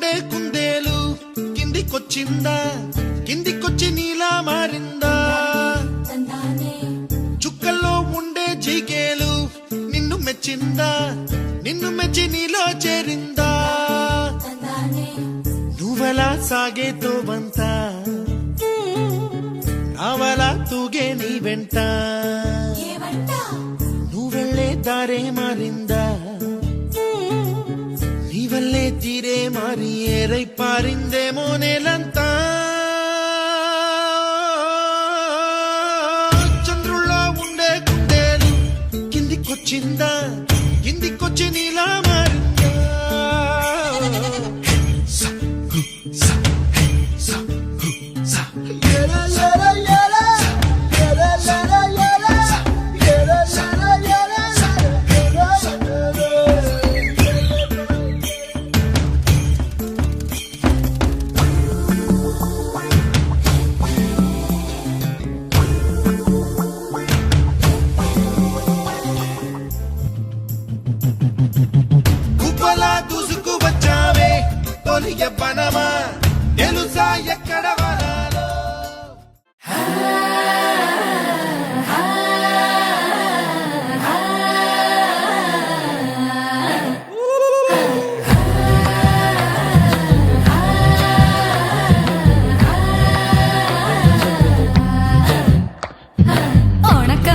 ఉండే కుందేలు కిందికొచ్చిందా, కిందికొచ్చి నీలా మారిందా? చుక్కల్లో ఉండే జిగేలు నిన్ను మెచ్చిందా, నిన్ను మెచ్చి నీలో చేరిందా? నువ్వలా సాగే తోవంత నావలా తూగే నీ వెంట, నువ్వెళ్ళే దారే మారిందా, నీ వల్లే తీరే మారి ఏరై పారిందేమో నేలంతా. చంద్రుల్లో ఉండే కుందేలు కిందికొచ్చిందా, కిందికొచ్చి నీలా మారిందా? కుప్పలా దూసుకు వచ్చావే తొలి యవ్వనమా, తెలుసా ఎక్కడ వనాలో?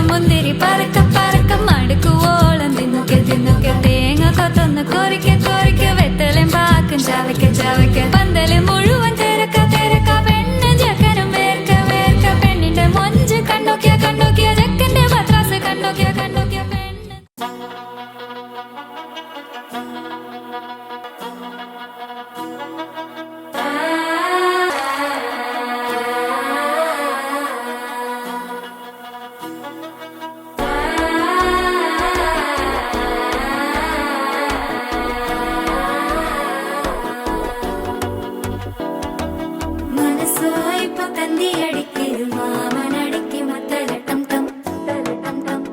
മുന്തിരി പറക്ക പറക്ക മടുക്കു ഓളം തിന്നുക്കെ തിന്നുക്കെ തേങ്ങ കൊത്തൊന്ന് കൊറിക്ക കൊറിക്ക വെത്തലും പാക്കും ചവയ്ക്ക ചവയ്ക്ക പന്തല് മുഴുവൻ തിരക്ക തിരക്ക പെണ്ണ് ജക്കനും വേർക്ക വേർക്ക പെണ്ണിന്റെ മൊഞ്ച് കണ്ടോക്കിയ കണ്ടോക്കിയ ജക്കന്റെ പത്രാസ് കണ്ടോക്കിയ കണ്ടോക്കിയ പെണ്ണ്. இப்ப தந்தி அடிக்குது மாமன் அடிக்கு மத்தல டம் டம் டம் டம்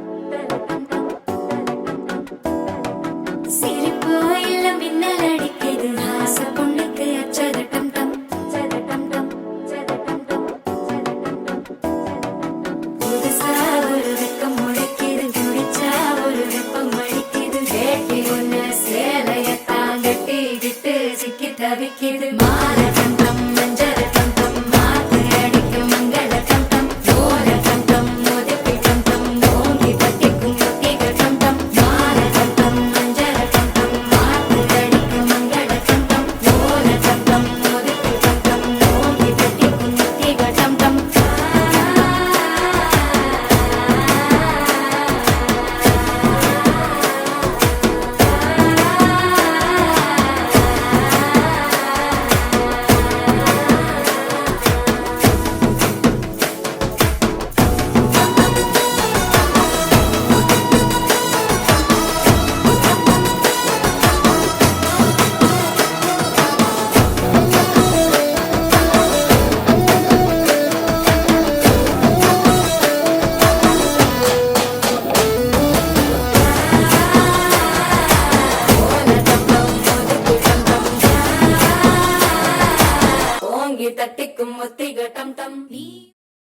சிரிப்போ இல்ல மின்னல் அடிக்குது ஆச பொண்ணுக்கு அச்சத டம் டம் டம் டம் புதுசா ஒரு வெக்கம் முளைக்குது, குடிச்சா ஒரு வெப்பம் அடிக்குது, வேட்டி ஒண்ணு சேலையத்தான் கட்டிக்கிட்டு சிக்கி தவிக்குது. மால டம் டம் மஞ்சள் தட்டிக்கும் ஒத்திக டம் டம்.